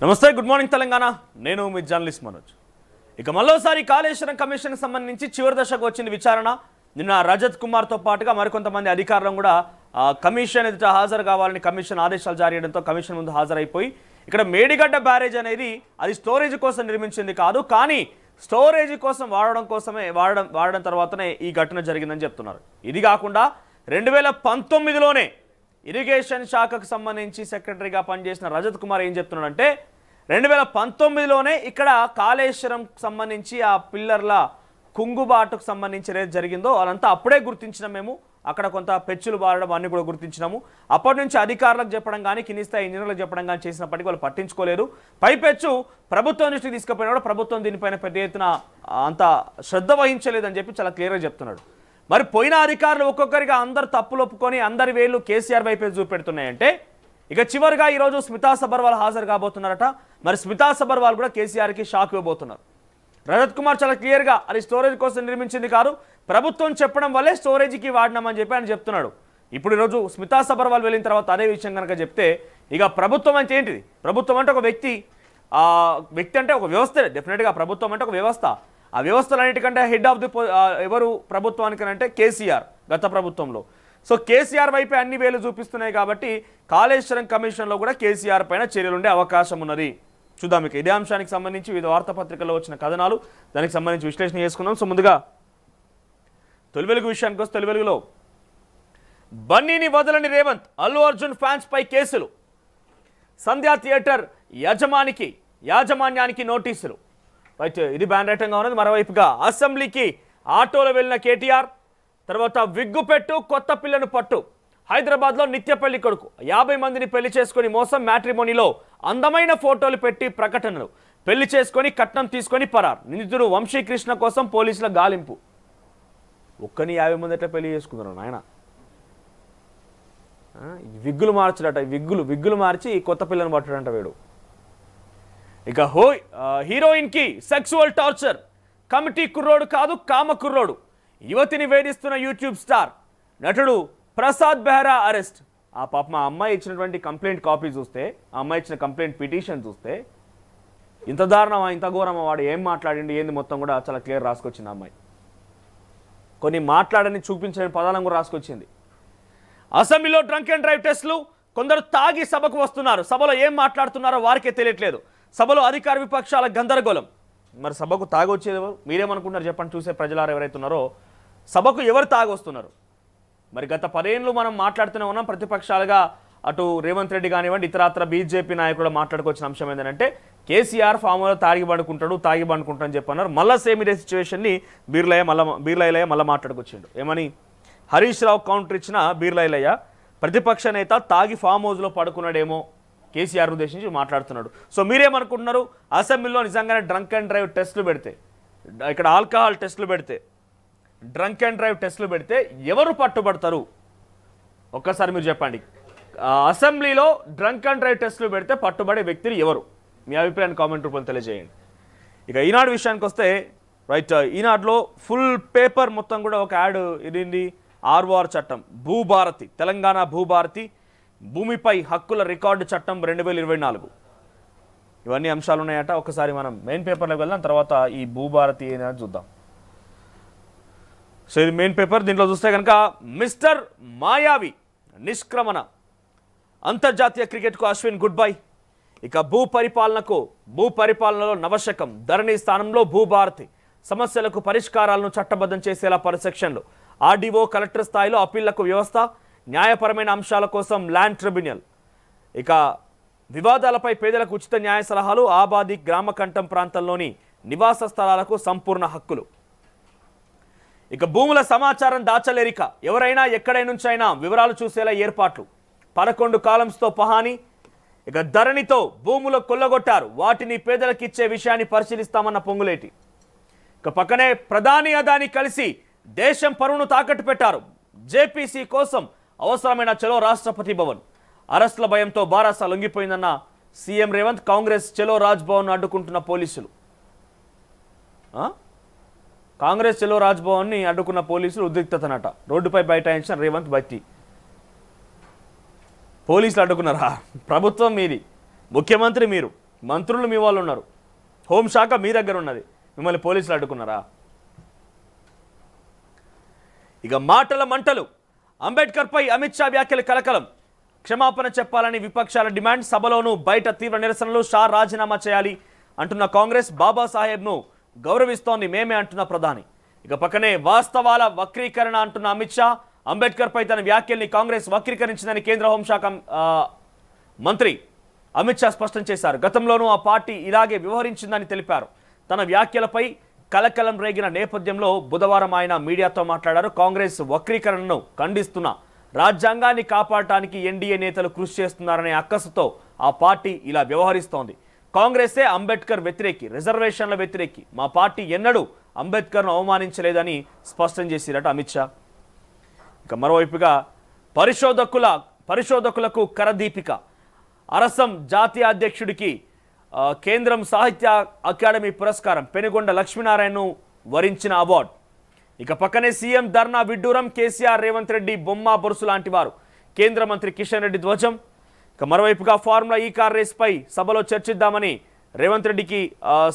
నమస్తే, good morning Telangana. నేను మీ journalist Manoj. ఇక మరోసారి కాళేశ్వరం కమిషన్ సంబంధించి చివరి దశకు వచ్చింది విచారణ. నిన్న రజత్ కుమార్తో పాటుగా మరికొంతమంది అధికారులను కూడా కమిషన్ ఎదుట హాజరు కావాలని కమిషన్ ఆదేశాలు జారీ చేయడంతో కమిషన్ ముందు హాజరైపోయి ఇక్కడ మేడిగడ్డ బ్యారేజ్ అనేది అది స్టోరేజ్ కోసం నిర్మించింది కాదు, కానీ స్టోరేజ్ కోసం వాడడం తర్వాతనే ఈ ఘటన జరిగిందని చెప్తున్నారు. ఇది కాకుండా 2019లోనే ఇరిగేషన్ శాఖకు సంబంధించి సెక్రటరీగా పనిచేసిన రజత్ కుమార్ ఏం చెప్తున్నాడంటే 2019లోనే ఇక్కడ కాళేశ్వరం సంబంధించి ఆ పిల్లర్ల కుంగుబాటుకు సంబంధించి ఏదైతే జరిగిందో అదంతా అప్పుడే గుర్తించినాం మేము. అక్కడ కొంత పెచ్చులు బారడం అన్ని కూడా గుర్తించినాము. అప్పటి నుంచి అధికారులకు చెప్పడం కానీ కింది స్థాయి ఇంజనీర్లకు చెప్పడం కానీ చేసినప్పటికీ వాళ్ళు పట్టించుకోలేదు. పైపెచ్చు ప్రభుత్వం దృష్టికి తీసుకుపోయినా కూడా ప్రభుత్వం దీనిపైన పెద్ద ఎత్తున అంత శ్రద్ధ వహించలేదని చెప్పి చాలా క్లియర్గా చెప్తున్నాడు. మరి పోయిన అధికారులు ఒక్కొక్కరిగా అందరు తప్పులు ఒప్పుకొని అందరి వేళ్ళు కేసీఆర్ వైపే చూపెడుతున్నాయంటే ఇక చివరిగా ఈరోజు స్మితా సబర్వాల్ హాజరు కాబోతున్నారట. మరి స్మితా సబర్వాల్ కూడా కేసీఆర్కి షాక్ ఇవ్వబోతున్నారు. రజత్ కుమార్ చాలా క్లియర్గా అది స్టోరేజ్ కోసం నిర్మించింది కాదు, ప్రభుత్వం చెప్పడం వల్లే స్టోరేజ్కి వాడినామని చెప్పి ఆయన చెప్తున్నాడు. ఇప్పుడు ఈరోజు స్మితా సబర్వాల్ వెళ్ళిన తర్వాత అదే విషయం కనుక చెప్తే ఇక ప్రభుత్వం అంటే ఏంటిది? ప్రభుత్వం అంటే ఒక వ్యక్తి అంటే ఒక వ్యవస్థ. డెఫినెట్గా ప్రభుత్వం అంటే ఒక వ్యవస్థ. ఆ వ్యవస్థలన్నిటికంటే హెడ్ ఆఫ్ ది ఎవరు ప్రభుత్వానికి అంటే కేసీఆర్ గత ప్రభుత్వంలో. సో కేసీఆర్ వైపే అన్ని వేలు చూపిస్తున్నాయి కాబట్టి కాళేశ్వరం కమిషన్లో కూడా కేసీఆర్ పైన చర్యలు ఉండే అవకాశం ఉన్నది. చూద్దాం. ఇక ఇదే అంశానికి సంబంధించి వివిధ వార్తాపత్రికల్లో వచ్చిన కథనాలు, దానికి సంబంధించి విశ్లేషణ చేసుకుందాం. సో ముందుగా తొలి వెలుగు విషయానికి వస్తే తొలి వెలుగులో బన్నీని వదలని రేవంత్, అల్లు అర్జున్ ఫ్యాన్స్ పై కేసులు, సంధ్యా థియేటర్ యాజమాన్యానికి నోటీసులు. రైట్, ఇది బ్యాన్ రైటంగా ఉన్నది. మరోవైపుగా అసెంబ్లీకి ఆటోలో వెళ్ళిన కేటీఆర్, తర్వాత విగ్గు పెట్టు కొత్త పిల్లను పట్టు, హైదరాబాద్లో నిత్య పెళ్లి కొడుకు 50 మందిని పెళ్లి చేసుకుని మోసం, మ్యాట్రిమోనీలో అందమైన ఫోటోలు పెట్టి ప్రకటనలు, పెళ్లి చేసుకొని కట్నం తీసుకొని పరార్, నిందితుడు వంశీకృష్ణ కోసం పోలీసుల గాలింపు. ఒక్కని 50 మంది ఎట్లా పెళ్లి చేసుకున్నారు నాయన? విగ్గులు మార్చడట, విగ్గులు మార్చి కొత్త పిల్లను పట్టడంట వీడు. ఇక హీరోయిన్కి సెక్సువల్ టార్చర్, కమిటీ కుర్రోడు కాదు కామ కుర్రోడు, యువతిని వేధిస్తున్న యూట్యూబ్ స్టార్ నటుడు ప్రసాద్ బెహ్రా అరెస్ట్. ఆ పాప మా అమ్మాయి ఇచ్చినటువంటి కంప్లైంట్ కాపీ చూస్తే, ఆ అమ్మాయి ఇచ్చిన కంప్లైంట్ పిటిషన్ చూస్తే ఇంత దారుణమా, ఇంత ఘోరమా, వాడు ఏం మాట్లాడిండి ఏంది మొత్తం కూడా చాలా క్లియర్ రాసుకొచ్చింది. అమ్మాయి కొన్ని మాట్లాడని చూపించని పదాలను కూడా రాసుకొచ్చింది. అసెంబ్లీలో డ్రంక్ అండ్ డ్రైవ్ టెస్టులు, కొందరు తాగి సభకు వస్తున్నారు, సభలో ఏం మాట్లాడుతున్నారో వారికే తెలియట్లేదు, సభలో అధికార విపక్షాల గందరగోళం. మరి సభకు తాగొచ్చేది ఎవరు? మీరేమనుకుంటున్నారు చెప్పండి. చూసే ప్రజలారు ఎవరైతే ఉన్నారో సభకు ఎవరు తాగొస్తున్నారు? మరి గత 10 ఏళ్ళు మనం మాట్లాడుతూనే ఉన్నాం ప్రతిపక్షాలుగా. అటు రేవంత్ రెడ్డి కానివ్వండి, ఇతరత్ర బీజేపీ నాయకులు మాట్లాడుకొచ్చిన అంశం ఏంటంటే కేసీఆర్ ఫామ్లో తాగి పండుకుంటాడు అని చెప్పన్నారు. మళ్ళీ సేమ్ ఇదే సిచ్యువేషన్ని బీర్లయ్య మళ్ళీ మాట్లాడుకొచ్చిండు. ఏమని? హరీష్ రావు కౌంటర్ ఇచ్చిన బీర్లయ్య ప్రతిపక్ష నేత తాగి ఫామ్ హౌస్లో పడుకున్నాడేమో కేసీఆర్ ఉద్దేశించి మాట్లాడుతున్నాడు. సో మీరేమనుకుంటున్నారు? అసెంబ్లీలో నిజంగానే డ్రంక్ అండ్ డ్రైవ్ టెస్టులు పెడితే, ఇక్కడ ఆల్కహాల్ టెస్టులు పెడితే, డ్రంక్ అండ్ డ్రైవ్ టెస్టులు పెడితే ఎవరు పట్టుబడతారు? ఒక్కసారి మీరు చెప్పండి. అసెంబ్లీలో డ్రంక్ అండ్ డ్రైవ్ టెస్టులు పెడితే పట్టుబడే వ్యక్తులు ఎవరు? మీ అభిప్రాయాన్ని కామెంట్ రూపంలో తెలియజేయండి. ఇక ఈనాడు విషయానికి వస్తే రైట్, ఈనాడులో ఫుల్ పేపర్ మొత్తం కూడా ఒక యాడ్ ఇదింది. ఆర్ఓఆర్ చట్టం, భూభారతి, తెలంగాణ భూభారతి, భూమిపై హక్కుల రికార్డు చట్టం 2024, ఇవన్నీ అంశాలు ఉన్నాయట. ఒకసారి మనం మెయిన్ పేపర్లోకి వెళ్దాం, తర్వాత ఈ భూభారతి ఏదైనా చూద్దాం. సో ఇది మెయిన్ పేపర్. దీంట్లో చూస్తే కనుక మిస్టర్ మాయావి నిష్క్రమణ, అంతర్జాతీయ క్రికెట్కు అశ్విన్ గుడ్ బై. ఇక భూపరిపాలనలో నవశకం, ధరణి స్థానంలో భూభారతి, సమస్యలకు పరిష్కారాలను చట్టబద్ధం చేసేలా సెక్షన్లు, ఆర్డీఓ కలెక్టర్ స్థాయిలో అప్పీళ్లకు వ్యవస్థ, న్యాయపరమైన అంశాల కోసం ల్యాండ్ ట్రిబ్యునల్. ఇక వివాదాలపై పేదలకు ఉచిత న్యాయ సలహాలు, ఆబాది గ్రామకంఠం ప్రాంతంలోని నివాస స్థలాలకు సంపూర్ణ హక్కులు. ఇక భూముల సమాచారం దాచలేరిక, ఎవరైనా ఎక్కడై నుంచైనా వివరాలు చూసేలా ఏర్పాట్లు, 11 కాలమ్స్తో పహాని. ఇక ధరణితో భూములు కొల్లగొట్టారు, వాటిని పేదలకు ఇచ్చే విషయాన్ని పరిశీలిస్తామన్న పొంగులేటి. ఇక పక్కనే ప్రధాని అదాని కలిసి దేశం పరువును తాకట్టు పెట్టారు, జేపీసీ కోసం అవసరమైన చలో రాష్ట్రపతి భవన్. అరెస్టుల భయంతో బారాస లొంగిపోయిందన్న సీఎం రేవంత్, కాంగ్రెస్ చలో రాజ్ భవన్ అడ్డుకుంటున్న పోలీసులు. కాంగ్రెస్ చలో రాజ్ భవన్ని అడ్డుకున్న పోలీసులు ఉద్రిక్తతనట, రోడ్డుపై బైఠాయించిన రేవంత్ బట్టి. పోలీసులు అడ్డుకున్నారా? ప్రభుత్వం మీది, ముఖ్యమంత్రి మీరు, మంత్రులు మీ వాళ్ళు ఉన్నారు, హోంశాఖ మీ దగ్గర ఉన్నది, మిమ్మల్ని పోలీసులు అడ్డుకున్నారా? ఇక మాటల మంటలు, అంబేద్కర్పై అమిత్ షా వ్యాఖ్యలు కలకలం, క్షమాపణ చెప్పాలని విపక్షాల డిమాండ్, సభలోనూ బయట తీవ్ర నిరసనలు, షా రాజీనామా చేయాలి అంటున్న కాంగ్రెస్, బాబాసాహెబ్ను గౌరవిస్తోంది మేమే అంటున్న ప్రధాని. ఇక పక్కనే వాస్తవాల వక్రీకరణ అంటున్న అమిత్ షా, అంబేద్కర్పై తన వ్యాఖ్యల్ని కాంగ్రెస్ వక్రీకరించిందని కేంద్ర హోంశాఖ మంత్రి అమిత్ షా స్పష్టం చేశారు. గతంలోనూ ఆ పార్టీ ఇలాగే వ్యవహరించిందని తెలిపారు. తన వ్యాఖ్యలపై కలకలం రేగిన నేపథ్యంలో బుధవారం ఆయన మీడియాతో మాట్లాడారు. కాంగ్రెస్ వక్రీకరణను ఖండిస్తున్న, రాజ్యాంగాన్ని కాపాడటానికి ఎన్డీఏ నేతలు కృషి చేస్తున్నారనే అక్కసుతో ఆ పార్టీ ఇలా వ్యవహరిస్తోంది. కాంగ్రెసే అంబేద్కర్ వ్యతిరేకి, రిజర్వేషన్ల వ్యతిరేకి, మా పార్టీ ఎన్నడూ అంబేద్కర్ను అవమానించలేదని స్పష్టం చేసిరట అమిత్ షా. ఇక మరోవైపుగా పరిశోధకులకు కరదీపిక, అరసం జాతీయ అధ్యక్షుడికి కేంద్రం సాహిత్య అకాడమీ పురస్కారం, పెనుగొండ లక్ష్మీనారాయణను వరించిన అవార్డు. ఇక పక్కనే సీఎం ధర్నా విడ్డూరం, కేసీఆర్ రేవంత్ రెడ్డి బొమ్మ బొరుసు లాంటి వారు, కేంద్ర మంత్రి కిషన్ రెడ్డి ధ్వజం. ఇక మరోవైపుగా ఫార్ములా ఈ కార్ రేస్పై సభలో చర్చిద్దామని రేవంత్ రెడ్డికి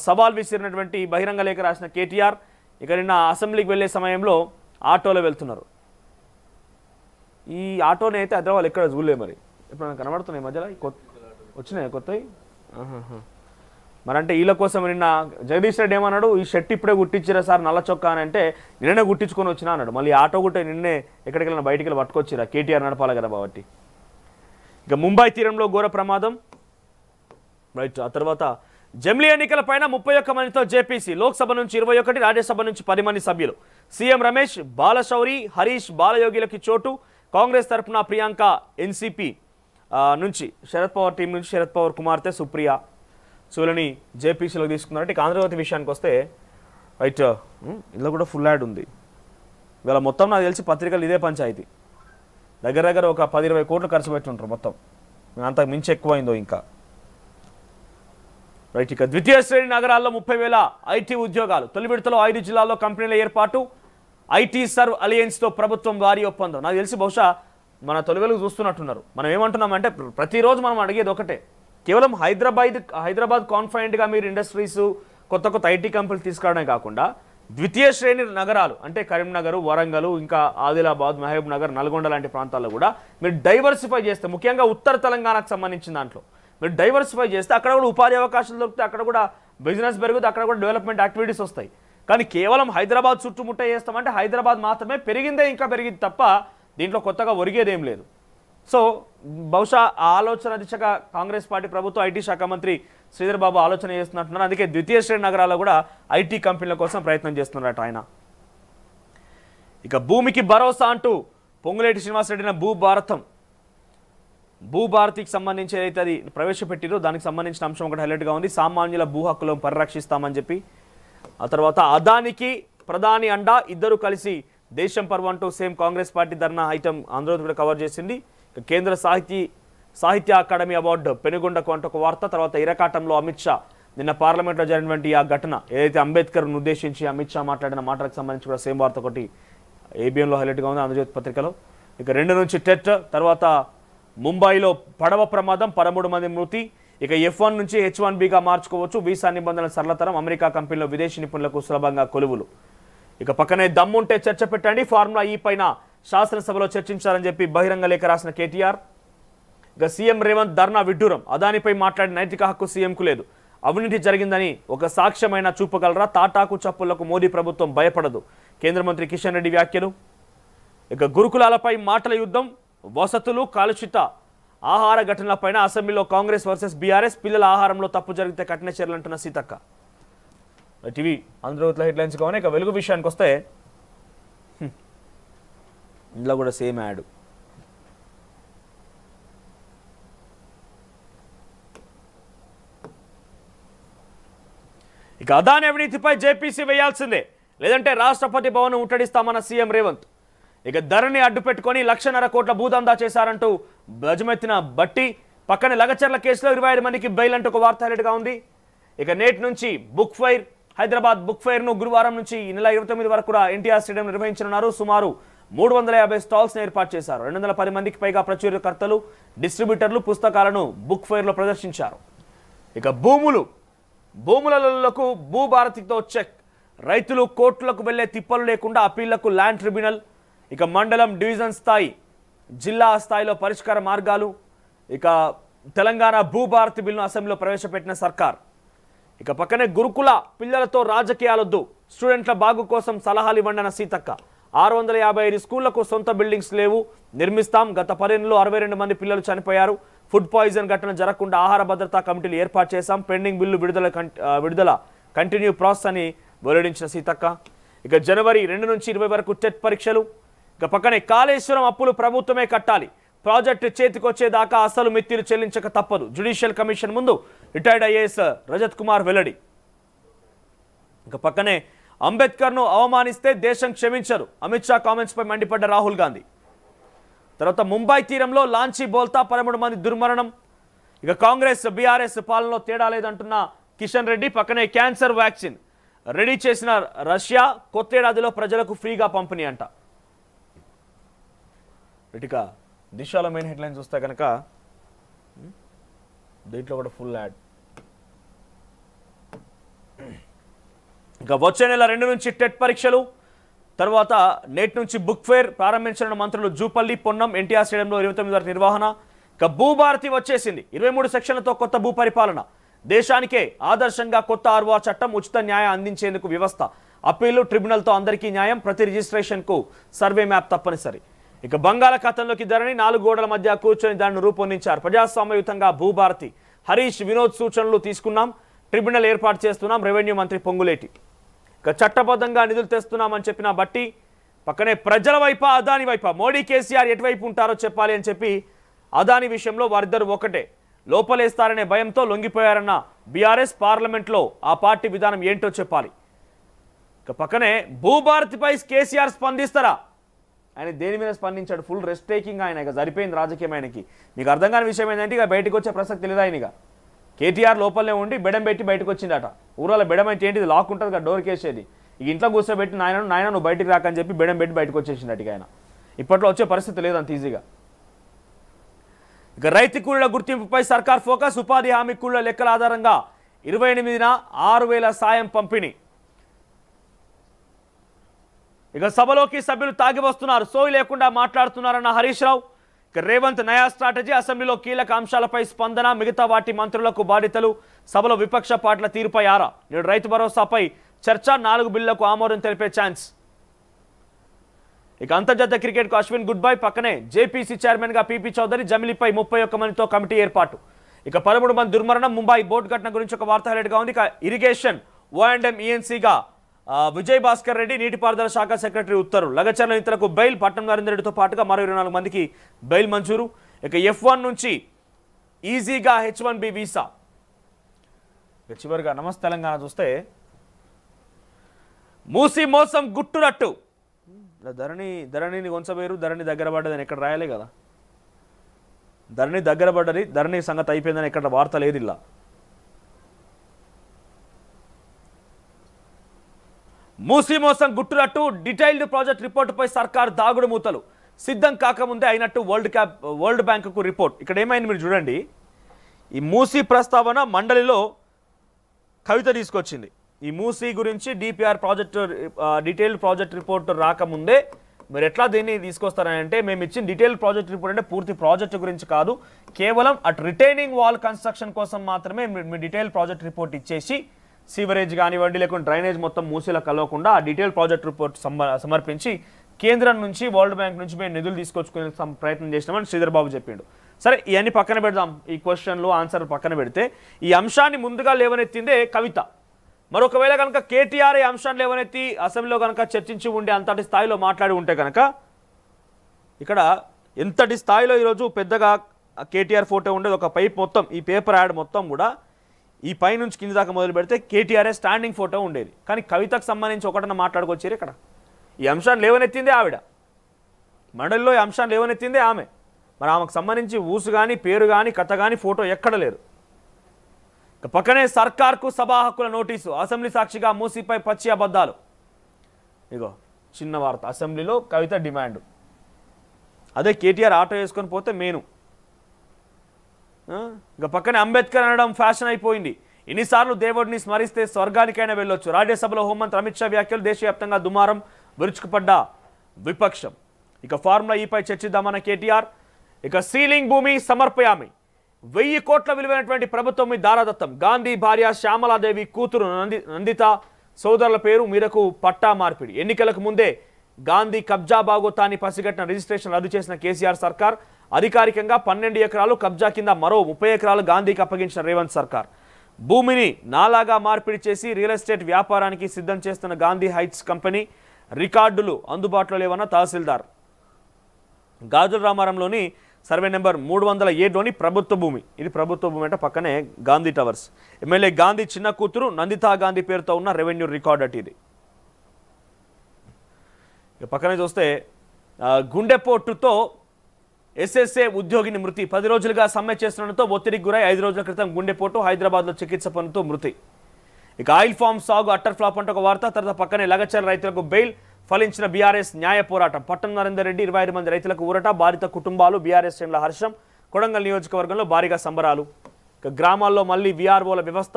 సవాల్ విసిరినటువంటి బహిరంగ లేఖ రాసిన కేటీఆర్ ఇక నిన్న అసెంబ్లీకి వెళ్లే సమయంలో ఆటోలో వెళ్తున్నారు. ఈ ఆటోని అయితే హైదరాబాద్ ఎక్కడ చూడలేదు, మరి ఎప్పుడైనా కనబడుతున్నాయి మధ్యలో వచ్చినాయి కొత్తవి? మరి అంటే వీళ్ళ కోసం నిన్న జగదీష్ రెడ్డి ఏమన్నాడు, ఈ షర్ట్ ఇప్పుడే గుట్టించారా సార్ నల్ల చొక్కా అని అంటే, నిన్ననే గుట్టించుకొని వచ్చినా అన్నాడు. మళ్ళీ ఆటో గుట్ట నిన్నే ఎక్కడికి వెళ్ళినా బయటికి వెళ్ళి పట్టుకొచ్చిరా, కేటీఆర్ నడపాలి కదా కాబట్టి. ఇక ముంబై తీరంలో ఘోర ప్రమాదం, రైట్. ఆ తర్వాత జమిలీ ఎన్నికలపైన 31 మందితో జేపీసీ, లోక్సభ నుంచి 21, రాజ్యసభ నుంచి 10 మంది సభ్యులు. సీఎం రమేష్, బాలశౌరి, హరీష్, బాలయోగిలకి చోటు. కాంగ్రెస్ తరఫున ప్రియాంక, ఎన్సీపీ నుంచి శరద్ పవార్ టీం నుంచి శరద్ పవార్ కుమార్తె సుప్రియ వీళ్ళని జేపీసీలో తీసుకున్నారంటే. ఇక ఆంధ్రజ్యోతి విషయానికి వస్తే రైట్, ఇందులో కూడా ఫుల్ యాడ్ ఉంది. ఇవాళ మొత్తం నాకు తెలిసి పత్రికలు ఇదే పంచాయతీ, దగ్గర ఒక 10-20 కోట్లు ఖర్చు పెట్టుంటారు మొత్తం, అంతకు మించి ఎక్కువైందో ఇంకా. రైట్. ఇక ద్వితీయ శ్రేణి నగరాల్లో 30,000 ఐటీ ఉద్యోగాలు, తొలి విడతలో 5 జిల్లాల్లో కంపెనీల ఏర్పాటు, ఐటీ సర్వ్ అలయన్స్తో ప్రభుత్వం వారి ఒప్పందం. నాకు తెలిసి బహుశా మన తొలి వెలుగు చూస్తున్నట్టున్నారు. మనం ఏమంటున్నామంటే ప్రతిరోజు మనం అడిగేది ఒకటే, కేవలం హైదరాబాద్ కాన్ఫైన్డ్గా మీరు ఇండస్ట్రీస్, కొత్త ఐటీ కంపెనీలు తీసుకురావడమే కాకుండా ద్వితీయ శ్రేణి నగరాలు అంటే కరీంనగర్, వరంగల్, ఇంకా ఆదిలాబాద్, మహబూబ్ నగర్, నల్గొండ లాంటి ప్రాంతాల్లో కూడా మీరు డైవర్సిఫై చేస్తే, ముఖ్యంగా ఉత్తర తెలంగాణకు సంబంధించిన దాంట్లో మీరు డైవర్సిఫై చేస్తే అక్కడ కూడా ఉపాధి అవకాశాలు దొరుకుతాయి, అక్కడ కూడా బిజినెస్ పెరుగుతుంది, అక్కడ కూడా డెవలప్మెంట్ యాక్టివిటీస్ వస్తాయి. కానీ కేవలం హైదరాబాద్ చుట్టుముట్ట చేస్తామంటే హైదరాబాద్ మాత్రమే పెరిగిందే, ఇంకా పెరిగింది తప్ప దీంట్లో కొత్తగా ఒరిగేదేం లేదు. సో బహుశా ఆ ఆలోచన దిశగా కాంగ్రెస్ పార్టీ ప్రభుత్వం, ఐటీ శాఖ మంత్రి శ్రీధర్ బాబు ఆలోచన చేస్తున్నట్టున్నారు. అందుకే ద్వితీయ శ్రేణి నగరాల్లో కూడా ఐటీ కంపెనీల కోసం ప్రయత్నం చేస్తున్నారట ఆయన. ఇక భూమికి భరోసా అంటూ పొంగులేటి శ్రీనివాసరెడ్డిన భూభారతికి సంబంధించి ఏదైతే అది ప్రవేశపెట్టిరో దానికి సంబంధించిన అంశం ఒకటి హైలైట్గా ఉంది. సామాన్యుల భూ హక్కులను పరిరక్షిస్తామని చెప్పి, ఆ తర్వాత అదానికి ప్రధాని అండా, ఇద్దరు కలిసి దేశం పర్వ అంటూ సేమ్ కాంగ్రెస్ పార్టీ ధర్నా ఐటమ్ ఆంధ్రజ్యోతి కూడా కవర్ చేసింది. కేంద్ర సాహిత్య అకాడమీ అవార్డు పెనుగొండకు అంటూ ఒక వార్త. తర్వాత ఇరకాటంలో అమిత్ షా, నిన్న పార్లమెంట్లో జరిగినటువంటి ఆ ఘటన ఏదైతే అంబేద్కర్ను ఉద్దేశించి అమిత్ షా మాట్లాడిన మాటలకు సంబంధించి కూడా సేమ్ వార్త ఒకటి ఏబిఎన్లో హైలైట్గా ఉంది ఆంధ్రజ్యోతి పత్రికలో. ఇక 2 నుంచి టెట్, తర్వాత ముంబైలో పడవ ప్రమాదం, 13 మంది మృతి. ఇక F1 నుంచి H1Bగా మార్చుకోవచ్చు, వీసా నిబంధనల సరళతరం, అమెరికా కంపెనీలో విదేశీ నిపుణులకు సులభంగా కొలువులు. ఇక పక్కనే దమ్ముంటే చర్చ పెట్టండి, ఫార్ములా ఈ పైన శాసనసభలో చర్చించాలని చెప్పి బహిరంగ లేఖ రాసిన కేటీఆర్. ఇక సీఎం రేవంత్ ధర్నా విడ్డూరం, అదానిపై మాట్లాడిన నైతిక హక్కు సీఎంకు లేదు, అవినీతి జరిగిందని ఒక సాక్ష్యమైనా చూపగలరా, తాటాకు చప్పులకు మోదీ ప్రభుత్వం భయపడదు, కేంద్ర మంత్రి కిషన్ రెడ్డి వ్యాఖ్యలు. ఇక గురుకులాలపై మాటల యుద్ధం, వసతులు, కాలుష్యత ఆహార ఘటనలపైన అసెంబ్లీలో కాంగ్రెస్ వర్సెస్ బీఆర్ఎస్, పిల్లల ఆహారంలో తప్పు జరిగితే కఠిన చర్యలు అంటున్న సీతక్క. టీవీ ఆంధ్రజ్యోతిలో హెడ్లైన్స్ కావాలి. ఇక వెలుగు విషయానికి వస్తే ఇందులో కూడా సేమ్ యాడ్. ఇక అదాని అవినీతిపై జేపీసీ వేయాల్సిందే, లేదంటే రాష్ట్రపతి భవన్ ముట్టడిస్తామన్న సీఎం రేవంత్. ఇక ధరని అడ్డు పెట్టుకొని 1.5 కోట్ల భూదందా చేశారంటూ ధ్వజమెత్తిన బట్టి, పక్కన లగచర్ల కేసులో 25 మందికి బెయిల్ అంటూ ఒక వార్త హైలైట్గా ఉంది. ఇక నేటి నుంచి బుక్ ఫైర్, హైదరాబాద్ బుక్ ఫైర్ను గురువారం నుంచి ఈ నెల 29 వరకు కూడా ఎన్టీఆర్ స్టేడియం నిర్వహించనున్నారు. సుమారు 350 స్టాల్స్ను ఏర్పాటు చేశారు. 210 మందికి పైగా ప్రచురణకర్తలు, డిస్ట్రిబ్యూటర్లు పుస్తకాలను బుక్ ఫైర్లో ప్రదర్శించారు. ఇక భూములకు భూభారతితో చెక్. రైతులు కోర్టులకు వెళ్లే తిప్పలు లేకుండా అప్పీళ్లకు ల్యాండ్ ట్రిబ్యునల్. ఇక మండలం, డివిజన్ స్థాయి, జిల్లా స్థాయిలో పరిష్కార మార్గాలు. ఇక తెలంగాణ భూభారతి బిల్లును అసెంబ్లీలో ప్రవేశపెట్టిన సర్కార్. ఇక పక్కనే గురుకుల పిల్లలతో రాజకీయాలొద్దు, స్టూడెంట్ల బాగు కోసం సలహాలు ఇవ్వండి అన్న సీతక్క. 655 స్కూళ్లకు సొంత బిల్డింగ్స్ లేవు, నిర్మిస్తాం. గత 10 నెలల్లో 62 మంది పిల్లలు చనిపోయారు. ఫుడ్ పాయిజన్ ఘటన జరగకుండా ఆహార భద్రతా కమిటీలు ఏర్పాటు చేశాం. పెండింగ్ బిల్లు విడుదల కంటిన్యూ ప్రాసెస్ అని వెల్లడించిన సీతక్క. ఇక జనవరి 2 నుంచి 20 వరకు టెట్ పరీక్షలు. ఇక పక్కనే కాళేశ్వరం అప్పులు ప్రభుత్వమే కట్టాలి, ప్రాజెక్టు చేతికొచ్చేదాకా అసలు మిత్తిలు చెల్లించక తప్పదు. జ్యుడిషియల్ కమిషన్ ముందు రిటైర్డ్ ఐఏఎస్ రజత్ కుమార్ వెల్లడి. ఇక పక్కనే అంబేద్కర్ను అవమానిస్తే దేశం క్షమించరు, అమిత్ షా కామెంట్స్ పై మండిపడ్డ రాహుల్ గాంధీ. తర్వాత ముంబై తీరంలో లాంచీ బోల్తా 13 మంది దుర్మరణం. ఇక కాంగ్రెస్ బీఆర్ఎస్ పాలనలో తేడా లేదంటున్న కిషన్ రెడ్డి. పక్కనే క్యాన్సర్ వ్యాక్సిన్ రెడీ చేసిన రష్యా, కొత్తేడాదిలో ప్రజలకు ఫ్రీగా పంపిణీ అంట. ఇటుక దిశలో మెయిన్ హెడ్లైన్స్ చూస్తే కనుక దీంట్లో కూడా ఫుల్ యాడ్. ఇక వచ్చే నెల 2 నుంచి టెట్ పరీక్షలు, తర్వాత నేటి నుంచి బుక్ ఫేర్ ప్రారంభించిన మంత్రులు జూపల్లి, పొన్నం. ఎన్టీఆర్ స్టేడియంలో 29 వరకు నిర్వహణ. ఇక భూభారతి వచ్చేసింది, 23 సెక్షన్లతో కొత్త భూ పరిపాలన. దేశానికే ఆదర్శంగా కొత్త ఆర్ఓఆర్ చట్టం, ఉచిత న్యాయం అందించేందుకు వ్యవస్థ, అప్పీలు ట్రిబ్యునల్తో అందరికీ న్యాయం, ప్రతి రిజిస్ట్రేషన్కు సర్వే మ్యాప్ తప్పనిసరి. ఇక బంగాళాఖాతంలోకి ధరణి, 4 గోడల మధ్య కూర్చొని దాన్ని రూపొందించారు. ప్రజాస్వామ్యయుతంగా భూభారతి. హరీష్, వినోద్ సూచనలు తీసుకున్నాం, ట్రిబ్యునల్ ఏర్పాటు చేస్తున్నాం. రెవెన్యూ మంత్రి పొంగులేటి. ఇక చట్టబద్ధంగా నిధులు తెస్తున్నామని చెప్పిన బట్టి. పక్కనే ప్రజల వైపా అదాని వైపా, మోడీ కేసీఆర్ ఎటువైపు ఉంటారో చెప్పాలి అని చెప్పి అదాని విషయంలో వారిద్దరు ఒకటే, లోపలేస్తారనే భయంతో లొంగిపోయారన్న బీఆర్ఎస్. పార్లమెంట్లో ఆ పార్టీ విధానం ఏంటో చెప్పాలి. ఇక పక్కనే భూభారతిపై కేసీఆర్ స్పందిస్తారా? ఆయన దేని మీద స్పందించాడు? ఫుల్ రెస్ట్ టేకింగ్ ఆయన. ఇక సరిపోయింది రాజకీయం ఆయనకి. మీకు అర్థం కాని విషయం ఏంటంటే ఇక బయటకు వచ్చే ప్రసక్తి లేదా ఆయన. ఇక కేటీఆర్ లోపలనే ఉండి బెడం పెట్టి బయటకు వచ్చిందట. ఊరాల బెడం అయితే ఏంటిది, లాక్ ఉంటుంది కదా డోర్ కేసేది. ఇక ఇంట్లో కూర్చోబెట్టి నాయన నువ్వు బయటికి రాకని చెప్పి బెడం పెట్టి బయటకు వచ్చేసిందట. ఇక ఆయన ఇప్పట్లో వచ్చే పరిస్థితి లేదు అంత ఈజీగా. ఇక రైతు కూలీల గుర్తింపుపై సర్కార్ ఫోకస్. ఉపాధి హామీ కూలీల లెక్కల ఆధారంగా 28న 6,000 సాయం పంపిణీ. ఇక సభలోకి సభ్యులు తాగి వస్తున్నారు, సోయి లేకుండా మాట్లాడుతున్నారన్న హరీష్ రావు. ఇక రేవంత్ నయా స్ట్రాటజీ, అసెంబ్లీలో కీలక అంశాలపై స్పందన, మిగతా వాటి మంత్రులకు బాధ్యతలు. సభలో విపక్ష పార్టీల తీరుపై ఆరా. నేడు రైతు భరోసాపై చర్చ, 4 బిల్లులకు ఆమోదం తెలిపే ఛాన్స్. ఇక అంతర్జాతీయ క్రికెట్కు అశ్విన్ గుడ్ బై. పక్కనే జేపీసీ చైర్మన్గా పీపీ చౌదరి. జమిలీపై 31 మందితో కమిటీ ఏర్పాటు. ఇక 13 మంది దుర్మరణం. ముంబై బోట్ ఘటన గురించి ఒక వార్త హైలైట్గా ఉంది. ఇక ఇరిగేషన్ O&M ఈఎన్సీగా విజయ్ భాస్కర్ రెడ్డి, నీటిపారుదల శాఖ సెక్రటరీ ఉత్తర్వులు. లగచర్ల నిధులకు బెయిల్. పట్నం నరేందర్ రెడ్డితో పాటుగా మరో 24 మందికి బెయిల్ మంజూరు. ఇక F1 నుంచి ఈజీగా H1B వీసా. ఇక చివరిగా నమస్తే తెలంగాణ చూస్తే మూసి మోసం గుట్టునట్టు. ధరణిని కొంచబేరు, ధరణి దగ్గర పడ్డదని ఎక్కడ రాయాలి కదా. ధరణి దగ్గర పడ్డది, ధరణి సంగతి అయిపోయిందని ఎక్కడ వార్త లేదు. ఇలా మూసి మోసం గుట్టునట్టు. డీటెయిల్డ్ ప్రాజెక్ట్ రిపోర్టుపై సర్కార్ దాగుడు మూతలు. సిద్ధం కాకముందే అయినట్టు వరల్డ్ బ్యాంకుకు రిపోర్ట్. ఇక్కడ ఏమైంది మీరు చూడండి. ఈ మూసి ప్రస్తావన మండలిలో కవిత తీసుకొచ్చింది. ఈ మూసి గురించి DPR project detailed project report రాకముందే మీరు ఎట్లా దీన్ని తీసుకొస్తారని అంటే, మేము ఇచ్చిన డీటెయిల్డ్ ప్రాజెక్ట్ రిపోర్ట్ అంటే పూర్తి ప్రాజెక్టు గురించి కాదు, కేవలం అట్ రిటైనింగ్ వాల్ కన్స్ట్రక్షన్ కోసం మాత్రమే మీ డీటెయిల్ ప్రాజెక్ట్ రిపోర్ట్ ఇచ్చేసి, సీవరేజ్ కానివ్వండి లేకుంటే డ్రైనేజ్ మొత్తం మూసీలో కలవకుండా ఆ డీటెయిల్ ప్రాజెక్ట్ రిపోర్ట్ సమర్పించి కేంద్రం నుంచి వరల్డ్ బ్యాంక్ నుంచి మేము నిధులు తీసుకొచ్చుకునే ప్రయత్నం చేసినామని శ్రీధర్ బాబు చెప్పిండు. సరే, ఇవన్నీ పక్కన పెడదాం. ఈ క్వశ్చన్లు ఆన్సర్ పక్కన పెడితే ఈ అంశాన్ని ముందుగా లేవనెత్తిందే కవిత. మరొకవేళ కనుక కేటీఆర్ ఈ అంశాన్ని లేవనెత్తి అసెంబ్లీలో కనుక చర్చించి ఉండే, అంతటి స్థాయిలో మాట్లాడి ఉంటే కనుక ఇక్కడ ఎంతటి స్థాయిలో ఈరోజు పెద్దగా కేటీఆర్ ఫోటో ఉండేది. ఒక పైప్ మొత్తం, ఈ పేపర్ యాడ్ మొత్తం కూడా ఈ పై నుంచి కింది దాకా మొదలు పెడితే కేటీఆర్ఏ స్టాండింగ్ ఫోటో ఉండేది. కానీ కవితకు సంబంధించి ఒకటన్నా మాట్లాడుకొచ్చారు. ఇక్కడ ఈ అంశాన్ని లేవనెత్తిందే ఆవిడ, మండలిలో ఈ అంశాన్ని లేవనెత్తిందే ఆమె. మరి ఆమెకు సంబంధించి ఊసు కానీ పేరు కానీ కథ కానీ ఫోటో ఎక్కడ లేరు. పక్కనే సర్కార్కు సభా హక్కుల నోటీసు. అసెంబ్లీ సాక్షిగా మూసీపై పచ్చి అబద్ధాలు. ఇగో చిన్న వార్త, అసెంబ్లీలో కవిత డిమాండ్. అదే కేటీఆర్ ఆటో వేసుకొని పోతే మేను ఇక పక్కనే అంబేద్కర్ అనడం ఫ్యాషన్ అయిపోయింది. ఎన్నిసార్లు దేవుడిని స్మరిస్తే స్వర్గానికైనా వెళ్ళొచ్చు. రాజ్యసభలో హోంమంత్రి అమిత్ షా వ్యాఖ్యలు దేశవ్యాప్తంగా దుమారం, విరుచుకుపడ్డ విపక్షం. ఇక ఫార్ములా ఈపై చర్చిద్దామన్న కేటీఆర్. ఇక సీలింగ్ భూమి సమర్పయామి, 1000 కోట్ల విలువైనటువంటి ప్రభుత్వం మీ దారాదత్తం. గాంధీ భార్య శ్యామలాదేవి కూతురు నందిత సోదరుల పేరు మీరకు పట్టా మార్పిడి. ఎన్నికలకు ముందే గాంధీ కబ్జా బాగోతాన్ని పసిగట్టిన రిజిస్ట్రేషన్ రద్దు చేసిన కేసీఆర్ సర్కార్. అధికారికంగా 12 ఎకరాలు కబ్జా కింద మరో 30 ఎకరాలు గాంధీకి అప్పగించిన రేవంత్ సర్కార్. భూమిని నాలాగా మార్పిడి చేసి రియల్ ఎస్టేట్ వ్యాపారానికి సిద్ధం చేస్తున్న గాంధీ హైట్స్ కంపెనీ రికార్డులు అందుబాటులో లేవన్న తహసీల్దార్. గాజుల రామారంలోని సర్వే నెంబర్ 307లోని ప్రభుత్వ భూమి. ఇది ప్రభుత్వ భూమి అంటే పక్కనే గాంధీ టవర్స్. ఎమ్మెల్యే గాంధీ చిన్న కూతురు నందితా గాంధీ పేరుతో ఉన్న రెవెన్యూ రికార్డ్ అటు ఇది. ఇక పక్కనే చూస్తే గుండెపోటుతో ఎస్ఎస్ఏ ఉద్యోగిని మృతి. 10 రోజులుగా సమ్మె చేస్తుండటంతో ఒత్తిడికి గురై 5 రోజుల క్రితం గుండెపోటు, హైదరాబాద్లో చికిత్స పొందుతూ మృతి. ఇక ఆయిల్ ఫామ్ సాగు అట్టర్ ఫ్లాప్ అంటూ ఒక వార్త. తర్వాత పక్కనే లగచర్ల రైతులకు బెయిల్, ఫలించిన బీఆర్ఎస్ న్యాయ పోరాటం. పట్టం నరేందర్ రెడ్డి 25 మంది రైతులకు ఊరట, బాధిత కుటుంబాలు, బీఆర్ఎస్ శ్రేణుల హర్షం. కొడంగల్ నియోజకవర్గంలో భారీగా సంబరాలు. ఇక గ్రామాల్లో మళ్ళీ వీఆర్ఓల వ్యవస్థ.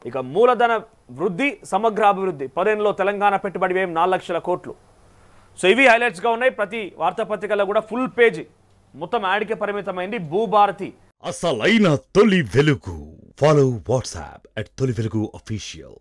ఇక మూలధన వృద్ధి, సమగ్ర అభివృద్ధి. 10 ఏళ్లలో తెలంగాణ పెట్టుబడి వ్యయం 4 లక్షల కోట్లు. సో ఇవి హైలైట్స్గా ఉన్నాయి. ప్రతి వార్తాపత్రికల్లో కూడా ఫుల్ పేజీ మొత్తం యాడ్కే పరిమితమైంది భూభారతి. అసలైన తొలి వెలుగు. ఫాలో వాట్సాప్ @తొలి వెలుగు official.